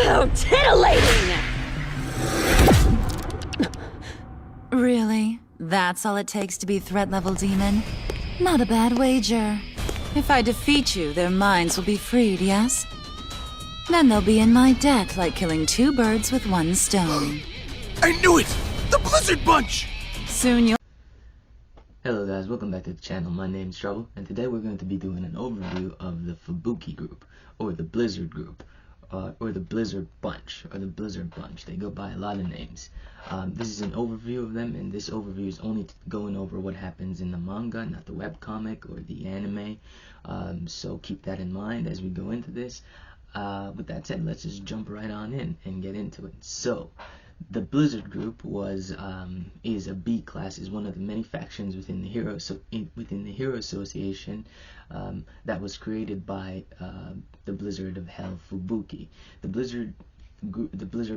How titillating! Really? That's all it takes to be threat level demon? Not a bad wager. If I defeat you, their minds will be freed, yes? Then they'll be in my debt like killing 2 birds with 1 stone. I knew it! The Blizzard Bunch! Soon you'll— Hello guys, welcome back to the channel. My name's Trouble, and today we're going to be doing an overview of the Fubuki group, or the Blizzard group, or the Blizzard Bunch, or the Blizzard Bunch. They go by a lot of names. This is an overview of them, and this overview is only going over what happens in the manga, not the webcomic or the anime. So keep that in mind as we go into this. With that said, let's just jump right on in and get into it. So, the Blizzard group is a B class, is one of the many factions within the Hero Association that was created by the Blizzard of Hell Fubuki. The Blizzard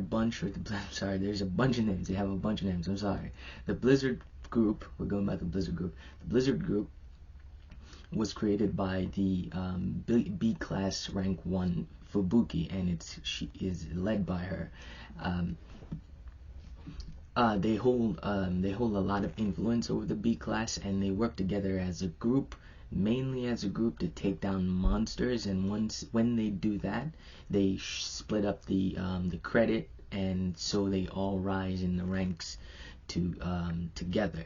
Bunch, or sorry, there's a bunch of names. They have a bunch of names. I'm sorry. The Blizzard group. We're going by the Blizzard group. The Blizzard group was created by the B class rank 1 Fubuki, and she is led by her. They hold a lot of influence over the B class, and they work together as a group, mainly as a group, to take down monsters. And when they do that, they split up the credit, and so they all rise in the ranks together.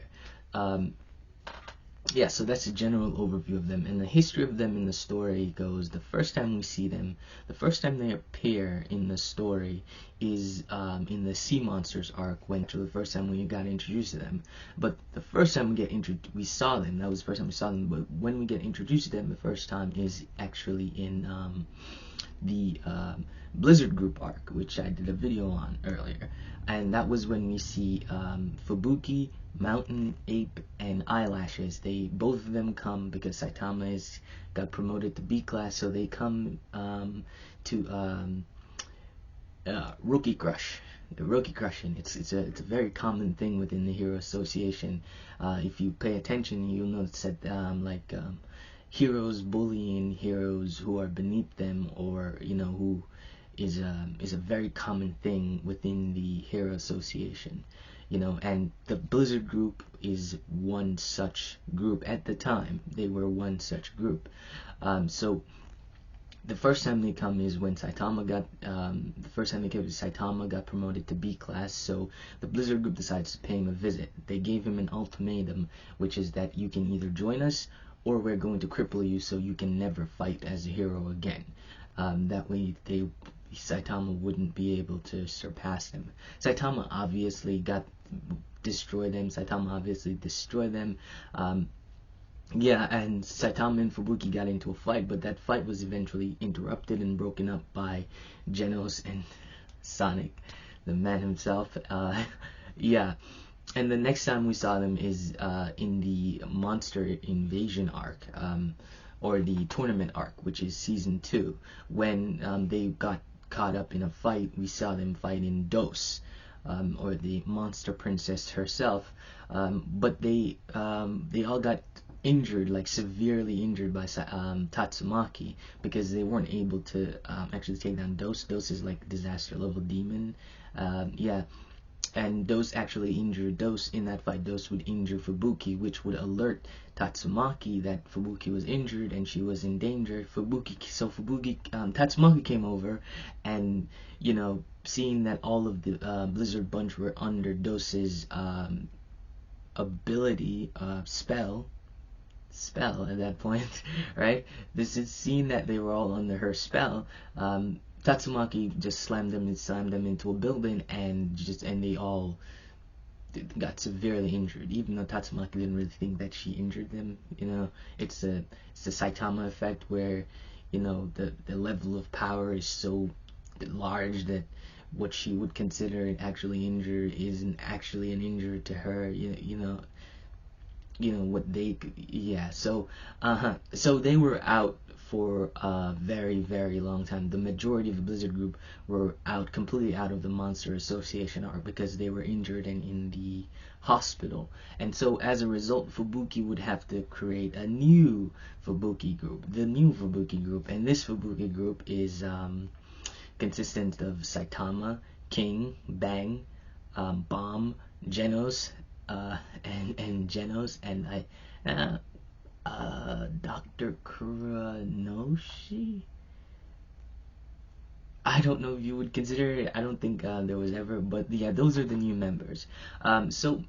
Yeah, so that's a general overview of them. And the history of them in the story goes, the first time we see them, the first time they appear in the story is in the Sea Monsters arc, when the first time we got introduced to them. But the first time we saw them, that was the first time we saw them, but when we get introduced to them the first time is actually in the Blizzard group arc, which I did a video on earlier. And that was when we see Fubuki, Mountain, Ape, and Eyelashes. Both of them come because Saitama got promoted to B class, so they come to Rookie Crush. The Rookie Crushing. It's a very common thing within the Hero Association. If you pay attention, you'll notice that heroes bullying heroes who are beneath them, or who is a very common thing within the Hero Association. And the Blizzard group is one such group. At the time, they were one such group. So the first time they come is when Saitama got promoted to B class. So the Blizzard group decides to pay him a visit. They gave him an ultimatum, which is that you can either join us, or we're going to cripple you so you can never fight as a hero again. That way Saitama wouldn't be able to surpass them. Saitama obviously destroyed them. Yeah, and Saitama and Fubuki got into a fight, but that fight was eventually interrupted and broken up by Genos and Sonic, the man himself. Yeah. And the next time we saw them is in the Monster Invasion arc, or the Tournament arc, which is season 2, when they got caught up in a fight. We saw them fighting Dose, or the Monster Princess herself, but they all got injured, like severely injured by Tatsumaki, because they weren't able to actually take down Dose. Dose is like disaster level demon. Yeah. And Dose actually injured Dose in that fight. Dose would injure Fubuki, which would alert Tatsumaki that Fubuki was injured and she was in danger. Tatsumaki came over, and seeing that all of the Blizzard Bunch were under Dose's ability, spell at that point, right? This is seeing that they were all under her spell. Tatsumaki just slammed them into a building, and they all got severely injured. Even though Tatsumaki didn't really think that she injured them, it's the Saitama effect, where the level of power is so large that what she would consider an actually injured isn't actually an injury to her. What they, yeah. So they were out for a very, very long time. The majority of the Blizzard group were completely out of the Monster Association arc, because they were injured and in the hospital. And so as a result, Fubuki would have to create a new Fubuki group, and this Fubuki group is consistent of Saitama, King, Bang, Bomb, Genos, and Genos, and Dr. Kuranoshi. I don't know if you would consider it. I don't think there was ever, but yeah, those are the new members. So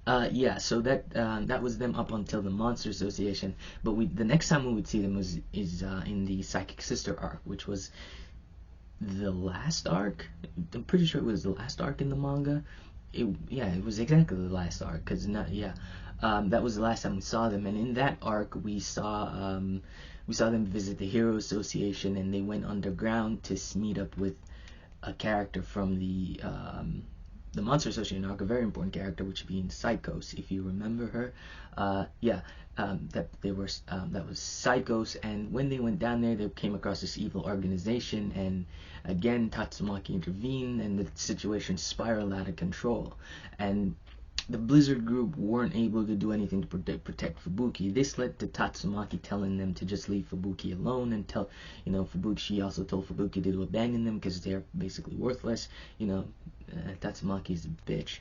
that was them up until the Monster Association. But the next time we would see them is in the Psychic Sister arc, which was the last arc. I'm pretty sure it was the last arc in the manga. It was exactly the last arc, because that was the last time we saw them, and in that arc we saw them visit the Hero Association, and they went underground to meet up with a character from the Monster Association arc, a very important character, which being Psychos, if you remember her. That was Psychos, and when they went down there, they came across this evil organization, and again Tatsumaki intervened, and the situation spiraled out of control, and the Blizzard group weren't able to do anything to protect Fubuki. This led to Tatsumaki telling them to just leave Fubuki alone, and Fubuki. She also told Fubuki to abandon them because they're basically worthless. Tatsumaki's a bitch.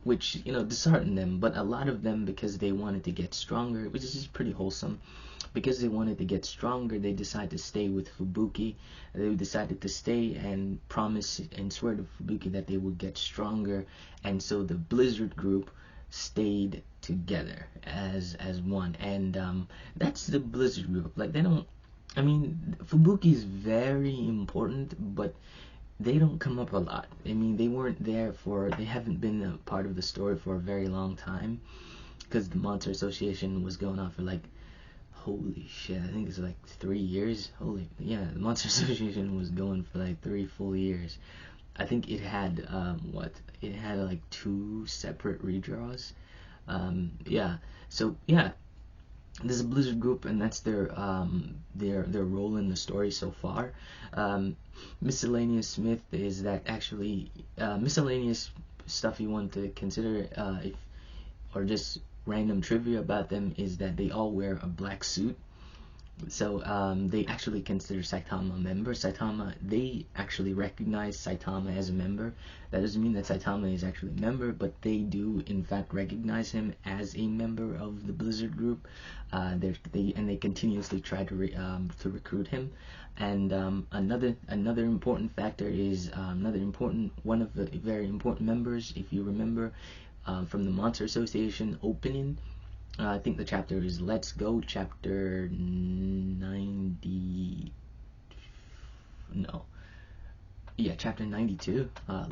Which disheartened them. But a lot of them, because they wanted to get stronger, which is pretty wholesome. Because they wanted to get stronger, they decided to stay with Fubuki. They decided to stay and promise and swear to Fubuki that they would get stronger. And so the Blizzard group stayed together as one. And that's the Blizzard group. Like, Fubuki is very important, but they don't come up a lot. They haven't been a part of the story for a very long time, because the Monster Association was going on for holy shit, I think it's 3 years. The Monster Association was going for 3 full years. I think it had it had 2 separate redraws. There's a Blizzard group, and that's their role in the story so far. Miscellaneous Smith is that actually miscellaneous stuff you want to consider, or just random trivia about them, is that they all wear a black suit. So they actually consider Saitama a member. They actually recognize Saitama as a member. That doesn't mean that Saitama is actually a member, but they do in fact recognize him as a member of the Blizzard group. They continuously try to recruit him. And another important factor is one of the very important members, if you remember, from the Monster Association opening. I think the chapter is Let's Go, chapter 92.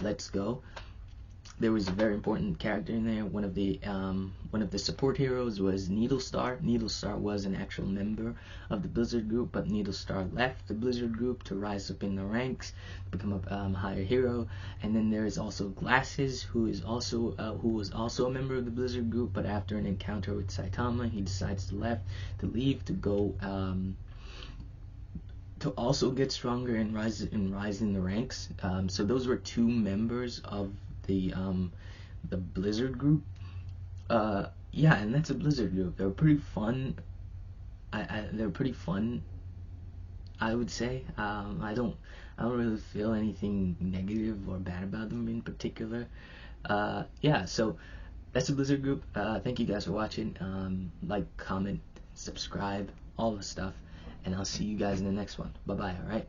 Let's Go. There was a very important character in there. One of the support heroes was Needlestar. Needlestar was an actual member of the Blizzard group, but Needlestar left the Blizzard group to rise up in the ranks, become a higher hero. And then there is also Glasses, who was also a member of the Blizzard group, but after an encounter with Saitama, he decides to leave to go to also get stronger and rise in the ranks. So those were 2 members of the Blizzard group. And that's a Blizzard group. They're pretty fun. They're pretty fun, I would say. I don't really feel anything negative or bad about them in particular. So that's a Blizzard group. Thank you guys for watching. Like, comment, subscribe, all the stuff, and I'll see you guys in the next one. Bye bye. All right.